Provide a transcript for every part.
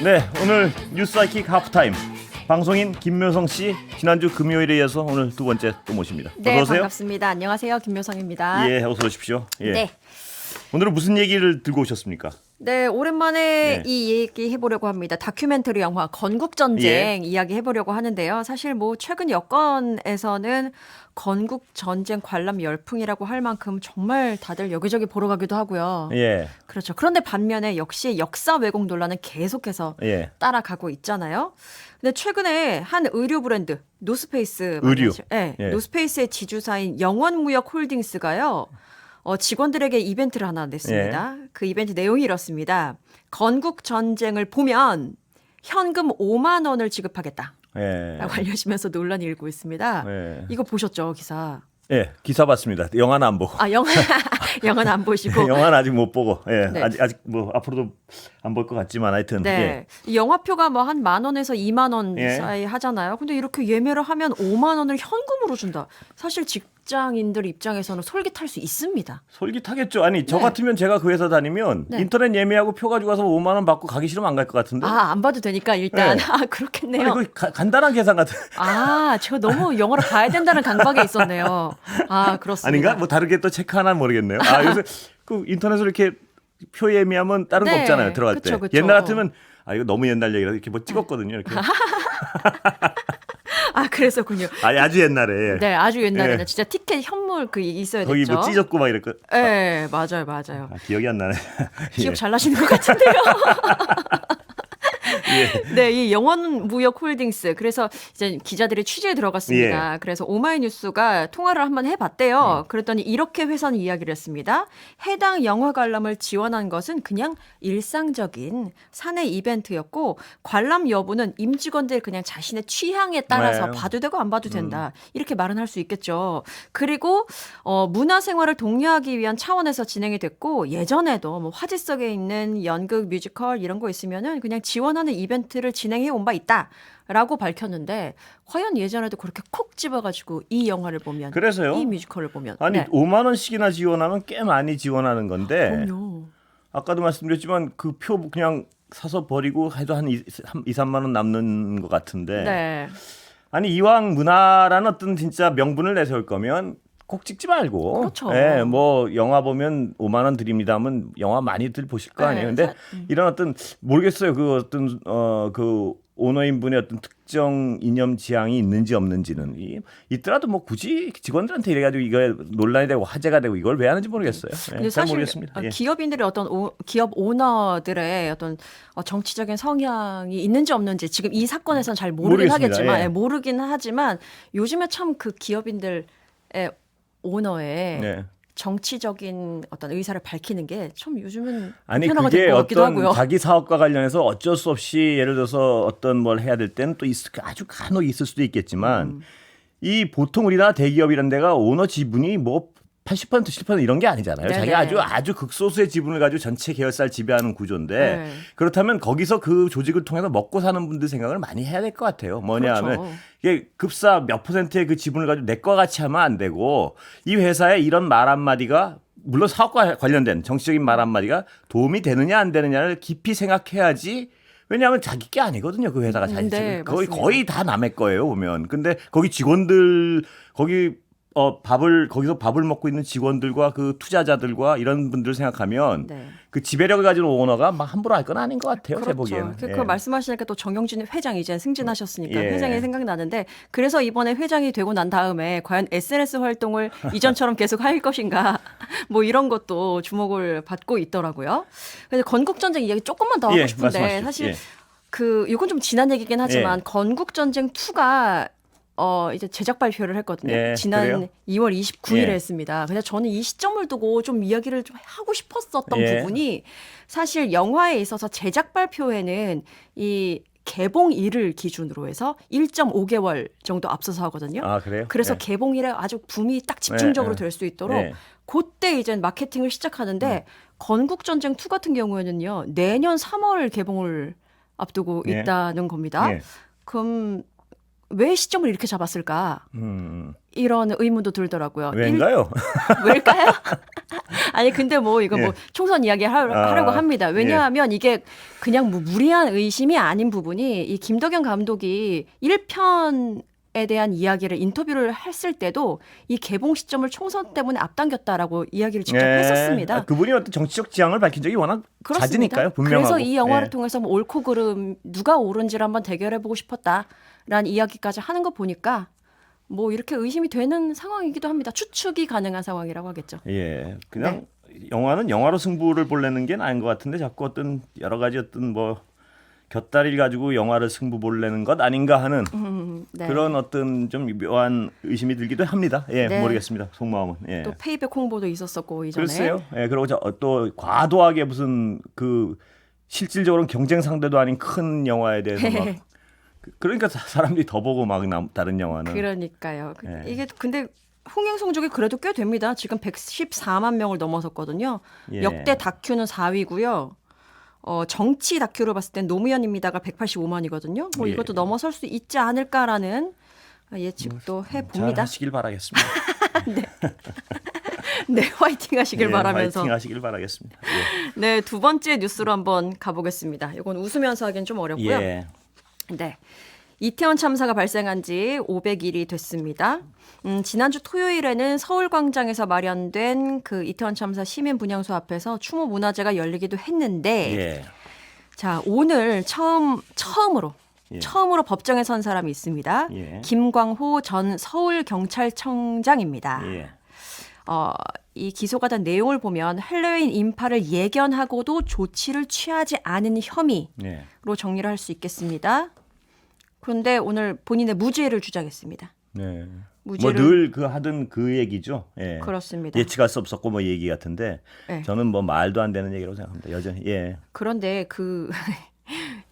네, 오늘 뉴스아이킥 하프타임 방송인 김묘성 씨 지난주 금요일에 이어서 오늘 두 번째 또 모십니다. 네, 어서 오세요. 반갑습니다. 안녕하세요, 김묘성입니다. 예, 어서 오십시오. 예. 네. 오늘은 무슨 얘기를 들고 오셨습니까? 네, 오랜만에 네. 이 얘기 해보려고 합니다. 다큐멘터리 영화 건국전쟁 이야기 해보려고 하는데요. 사실 뭐 최근 여건에서는 건국전쟁 관람 열풍이라고 할 만큼 정말 다들 여기저기 보러 가기도 하고요. 예, 그렇죠. 그런데 반면에 역시 역사 왜곡 논란은 계속해서 예. 따라가고 있잖아요. 근데 최근에 한 의류 브랜드 노스페이스 의류. 네, 예. 노스페이스의 지주사인 영원무역홀딩스가요. 직원들에게 이벤트를 하나 냈습니다. 그 이벤트 내용이 이렇습니다. 건국 전쟁을 보면 현금 5만 원을 지급하겠다. 예. 라고 알려지면서 논란이 일고 있습니다. 예. 이거 보셨죠, 기사? 예, 기사 봤습니다. 영화는 안 보고. 아, 영화는 안 보시고. 영화는 아직 못 보고. 예, 네. 아직 뭐 앞으로도 안 볼 것 같지만 하여튼. 네. 이 영화표가 뭐 한 10,000원에서 2만 원 예. 사이 하잖아요. 근데 이렇게 예매를 하면 5만 원을 현금으로 준다. 사실 직장인들 입장에서는 솔깃할 수 있습니다. 솔깃하겠죠. 아니, 저 네. 같으면 제가 그 회사 다니면 네. 인터넷 예매하고 표 가지고 가서 5만 원 받고 가기 싫으면 안 갈 것 같은데. 아, 안 봐도 되니까 일단. 네. 아, 그렇겠네요. 아니, 그 간단한 계산 같은. 아, 제가 너무 영화를 봐야 된다는 강박에 있었네요. 아, 그렇습니다. 아닌가? 뭐 다르게 또 체크 하나 모르겠네요. 아, 요새 그 인터넷으로 이렇게 표 예매하면 다른 거 네, 없잖아요. 들어갈 그쵸, 때. 그쵸. 옛날 같으면 아, 이거 너무 옛날 얘기라 이렇게 뭐 찍었거든요. 이렇게. 아, 그랬었군요. 아니, 아주 옛날에. 네, 아주 옛날에는 예. 진짜 티켓 현물 그 있어야 거기 됐죠. 뭐 찢었고 막 이랬거. 네, 맞아요, 맞아요. 아, 기억이 안 나네. 기억 예. 잘 나시는 것 같은데요. 예. 네, 이 영원무역홀딩스. 그래서 이제 기자들이 취재에 들어갔습니다. 예. 그래서 오마이뉴스가 통화를 한번 해봤대요. 그랬더니 이렇게 회사는 이야기를 했습니다. 해당 영화 관람을 지원한 것은 그냥 일상적인 사내 이벤트였고 관람 여부는 임직원들 그냥 자신의 취향에 따라서 네. 봐도 되고 안 봐도 된다. 이렇게 말은 할 수 있겠죠. 그리고 문화생활을 독려하기 위한 차원에서 진행이 됐고 예전에도 뭐 화제성에 있는 연극, 뮤지컬 이런 거 있으면은 그냥 지원하는 이벤트를 진행해 온 바 있다라고 밝혔는데 과연 예전에도 그렇게 콕 집어가지고 이 영화를 보면 그래서요? 이 뮤지컬을 보면 아니, 네. 5만 원씩이나 지원하면 꽤 많이 지원하는 건데. 그럼요. 아까도 말씀드렸지만 그 표 그냥 사서 버리고 해도 한 2, 3만 원 남는 것 같은데. 네. 아니, 이왕 문화라는 어떤 진짜 명분을 내세울 거면 꼭 찍지 말고. 그렇죠. 예, 뭐 영화 보면 5만 원 드립니다 하면 영화 많이들 보실 거 네, 아니에요. 근데 이런 어떤 모르겠어요. 그 어떤 그 오너인 분의 어떤 특정 이념 지향이 있는지 없는지는 있더라도 뭐 굳이 직원들한테 이래가지고 이거 논란이 되고 화제가 되고 이걸 왜 하는지 모르겠어요. 예, 근데 잘 사실 모르겠습니다. 예. 기업인들의 어떤 기업 오너들의 어떤 정치적인 성향이 있는지 없는지 지금 이 사건에서는 잘 모르긴 모르겠습니다. 하겠지만 예. 모르긴 하지만 요즘에 참 그 기업인들의 오너의 네. 정치적인 어떤 의사를 밝히는 게 좀 요즘은 아니, 변화가 그게 될 것 같기도 어떤 하고요. 자기 사업과 관련해서 어쩔 수 없이 예를 들어서 어떤 뭘 해야 될 때는 또 아주 간혹 있을 수도 있겠지만 이 보통 우리나라 대기업 이런 데가 오너 지분이 뭐 80% 70% 이런 게 아니잖아요. 네네. 자기가 아주 극소수의 지분을 가지고 전체 계열사를 지배하는 구조인데 네. 그렇다면 거기서 그 조직을 통해서 먹고 사는 분들 생각을 많이 해야 될 것 같아요. 뭐냐 하면 그렇죠. 이게 급사 몇 %의 그 지분을 가지고 내 거 같이 하면 안 되고 이 회사에 이런 말 한마디가 물론 사업과 관련된 정치적인 말 한마디가 도움이 되느냐 안 되느냐를 깊이 생각해야지. 왜냐하면 자기 게 아니거든요. 그 회사가 자기 네, 맞습니다. 거의 다 남의 거예요. 보면. 근데 거기 직원들 거기 거기서 밥을 먹고 있는 직원들과 그 투자자들과 이런 분들 생각하면 네. 그 지배력을 가진 오너가 막 함부로 할 건 아닌 것 같아요. 제 그렇죠. 보기에는. 그 예. 말씀하시니까 또 정영진 회장 이제 승진하셨으니까 예. 회장이 생각나는데 그래서 이번에 회장이 되고 난 다음에 과연 SNS 활동을 이전처럼 계속 할 것인가 뭐 이런 것도 주목을 받고 있더라고요. 그래서 건국전쟁 이야기 조금만 더 하고 예, 싶은데 말씀하십시오. 사실 예. 이건 좀 지난 얘기긴 하지만 예. 건국전쟁 2가 이제 제작 발표를 했거든요. 예, 지난 그래요? 2월 29일에 예. 했습니다. 근데 저는 이 시점을 두고 좀 이야기를 좀 하고 싶었었던 예. 부분이 사실 영화에 있어서 제작 발표에는 이 개봉일을 기준으로 해서 1.5개월 정도 앞서서 하거든요. 아, 그래요? 그래서 예. 개봉일에 아주 붐이 딱 집중적으로 예, 예. 될 수 있도록 예. 그때 이제 마케팅을 시작하는데 건국전쟁 2 같은 경우에는요. 내년 3월 개봉을 앞두고 예. 있다는 겁니다. 예. 그럼 왜 시점을 이렇게 잡았을까? 이런 의문도 들더라고요. 왜인가요? 왜일까요? 아니 근데 뭐 이거 뭐 예. 총선 이야기 하려고 합니다. 왜냐하면 이게 그냥 뭐 무리한 의심이 아닌 부분이 이 김덕현 감독이 1편에 대한 이야기를 인터뷰를 했을 때도 이 개봉 시점을 총선 때문에 앞당겼다라고 이야기를 직접 했었습니다. 그분이 어떤 정치적 지향을 밝힌 적이 워낙 그렇습니다. 잦으니까요. 분명하고. 그래서 이 영화를 예. 통해서 뭐 옳고 그름 누가 옳은지를 한번 대결해보고 싶었다라는 이야기까지 하는 거 보니까 뭐 이렇게 의심이 되는 상황이기도 합니다. 추측이 가능한 상황이라고 하겠죠. 예, 그냥 영화는 영화로 승부를 보려는 게 아닌 것 같은데 자꾸 어떤 여러 가지 어떤 뭐 곁다리를 가지고 영화를 승부 보려는 것 아닌가 하는 네. 그런 어떤 좀 묘한 의심이 들기도 합니다. 예, 네. 모르겠습니다. 속마음은. 예. 또 페이백 홍보도 있었었고 이전에. 글쎄요. 예, 그리고 또 과도하게 무슨 그 실질적으로는 경쟁 상대도 아닌 큰 영화에 대해서 막 그러니까 사람들이 더 보고 막 다른 영화는. 그러니까요. 예. 이게 근데 흥행 성적이 그래도 꽤 됩니다. 지금 114만 명을 넘어섰거든요. 예. 역대 다큐는 4위고요. 정치 다큐로 봤을 땐 노무현입니다가 185만이거든요. 뭐 예. 이것도 넘어설 수 있지 않을까라는 예측도 해봅니다. 잘 하시길 바라겠습니다. 네, 화이팅 하시길 예, 바라면서. 화이팅 하시길 바라겠습니다. 네, 두 번째 뉴스로 한번 가보겠습니다. 이건 웃으면서 하기엔 좀 어렵고요. 예. 네. 이태원 참사가 발생한 지 500일이 됐습니다. 지난주 토요일에는 서울광장에서 마련된 그 이태원 참사 시민 분향소 앞에서 추모 문화제가 열리기도 했는데, 예. 자 오늘 처음으로 법정에 선 사람이 있습니다. 예. 김광호 전 서울경찰청장입니다. 예. 이 기소가 된 내용을 보면 할로윈 인파를 예견하고도 조치를 취하지 않은 혐의로 예. 정리를 할 수 있겠습니다. 그런데 오늘 본인의 무죄를 주장했습니다. 네. 무죄를- 뭐늘 그 하던 그 얘기죠. 예. 그렇습니다. 예측할 수 없었고 뭐 얘기 같은데 네. 저는 뭐 말도 안 되는 얘기라고 생각합니다. 여전히. 예. 그런데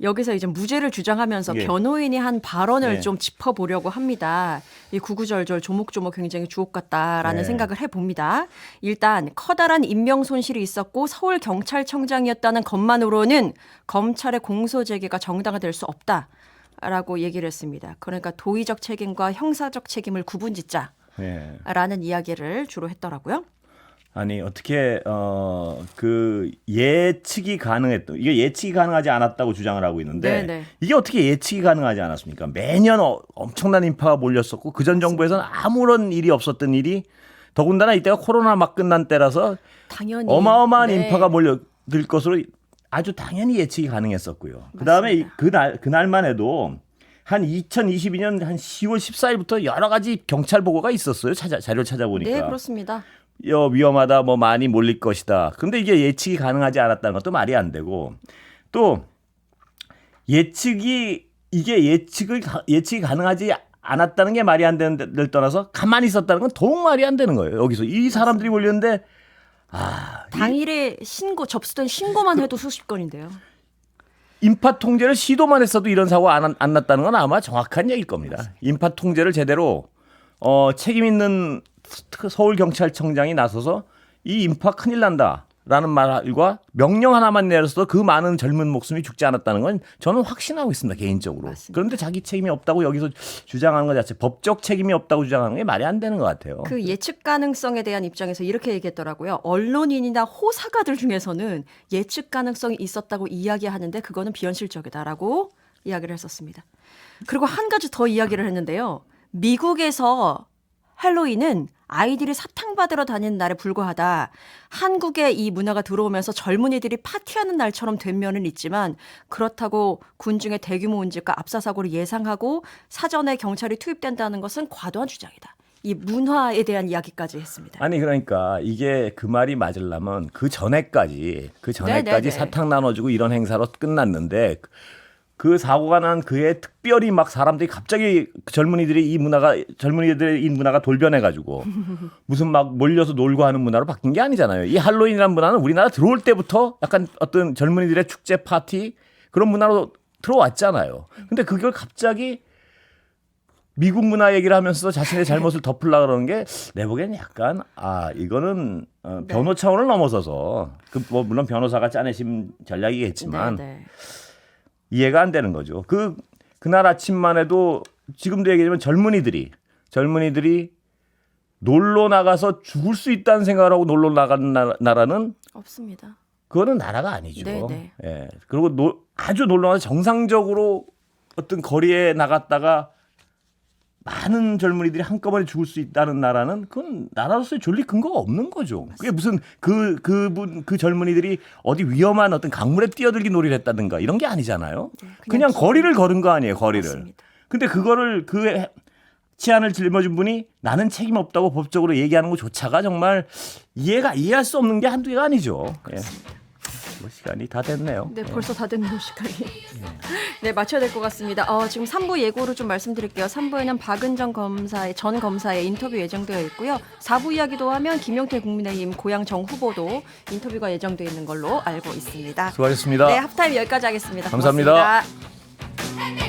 여기서 이제 무죄를 주장하면서 예. 변호인이 한 발언을 네. 좀 짚어보려고 합니다. 이 구구절절 조목조목 굉장히 주옥 같다라는 네. 생각을 생각을 해봅니다. 일단 커다란 인명 손실이 있었고 서울경찰청장이었다는 것만으로는 검찰의 공소제기가 정당화될 수 없다라고 얘기를 했습니다. 그러니까 도의적 책임과 형사적 책임을 구분짓자라는 예. 이야기를 주로 했더라고요. 아니 어떻게 그 예측이 가능했던 이게 예측이 가능하지 않았다고 주장을 하고 있는데 네네. 이게 어떻게 예측이 가능하지 않았습니까? 매년 엄청난 인파가 몰렸었고 그전 정부에서는 아무런 일이 없었던 일이 더군다나 이때가 코로나 막 끝난 때라서 당연히 어마어마한 네. 인파가 몰려들 것으로 아주 당연히 예측이 가능했었고요. 그다음에 그날만 해도 한 2022년 한 10월 14일부터 여러 가지 경찰 보고가 있었어요. 자료 찾아보니까. 네, 그렇습니다. 위험하다, 뭐 많이 몰릴 것이다. 근데 이게 예측이 가능하지 않았다는 것도 말이 안 되고 또 예측이 가능하지 않았다는 게 말이 안 되는 데를 떠나서 가만히 있었다는 건 더욱 말이 안 되는 거예요. 여기서 이 사람들이 몰렸는데 당일에 접수된 신고만 해도 수십 건인데요. 인파 통제를 시도만 했어도 이런 사고 안 났다는 건 아마 정확한 얘기일 겁니다. 인파 통제를 제대로 책임 있는 서울경찰청장이 나서서 이 인파 큰일 난다라는 말과 명령 하나만 내려서 그 많은 젊은 목숨이 죽지 않았다는 건 저는 확신하고 있습니다. 개인적으로. 맞습니다. 그런데 자기 책임이 없다고 여기서 주장하는 것 자체 법적 책임이 없다고 주장하는 게 말이 안 되는 것 같아요. 그 예측 가능성에 대한 입장에서 이렇게 얘기했더라고요. 언론인이나 호사가들 중에서는 예측 가능성이 있었다고 이야기하는데 그거는 비현실적이다라고 이야기를 했었습니다. 그리고 한 가지 더 이야기를 했는데요. 미국에서 할로윈은 아이들이 사탕 받으러 다니는 날에 불과하다. 한국에 이 문화가 들어오면서 젊은이들이 파티하는 날처럼 된 면은 있지만 그렇다고 군중의 대규모 운집과 압사사고를 예상하고 사전에 경찰이 투입된다는 것은 과도한 주장이다. 이 문화에 대한 이야기까지 했습니다. 아니 그러니까 이게 그 말이 맞으려면 그 전에까지 네네네. 사탕 나눠주고 이런 행사로 끝났는데 그 사고가 난 그해 특별히 막 사람들이 갑자기 젊은이들의 이 문화가 돌변해가지고 무슨 막 몰려서 놀고 하는 문화로 바뀐 게 아니잖아요. 이 할로윈이라는 문화는 우리나라 들어올 때부터 약간 어떤 젊은이들의 축제 파티 그런 문화로 들어왔잖아요. 근데 그걸 갑자기 미국 문화 얘기를 하면서 자신의 잘못을 덮으려고 그러는 게 내 보기엔 약간 이거는 변호 차원을 넘어서서 뭐 물론 변호사가 짜내신 전략이겠지만 네. 이해가 안 되는 거죠. 그날 아침만 해도 지금도 얘기하면 젊은이들이 놀러 나가서 죽을 수 있다는 생각을 하고 놀러 나가는 나라는 없습니다. 그거는 나라가 아니죠. 네네. 예. 그리고 아주 놀러 나가서 정상적으로 어떤 거리에 나갔다가 많은 젊은이들이 한꺼번에 죽을 수 있다는 나라는 그건 나라로서의 존립 근거가 없는 거죠. 그게 무슨 그 젊은이들이 어디 위험한 어떤 강물에 뛰어들기 놀이를 했다든가 이런 게 아니잖아요. 네, 그냥 거리를 걸은 거 아니에요, 거리를. 맞습니다. 근데 그거를 그 치안을 짊어진 분이 나는 책임 없다고 법적으로 얘기하는 것조차가 정말 이해할 수 없는 게 한두 개가 아니죠. 예. 뭐 시간이 다 됐네요. 네, 벌써 다 됐네요, 시간이. 네, 맞춰야 될 것 같습니다. 지금 3부 예고를 좀 말씀드릴게요. 3부에는 박은정 전 검사의 인터뷰 예정되어 있고요. 4부 이야기도 하면 김용태 국민의힘 고양정 후보도 인터뷰가 예정되어 있는 걸로 알고 있습니다. 수고하셨습니다. 네, 하프타임 여기까지 하겠습니다. 감사합니다. 고맙습니다.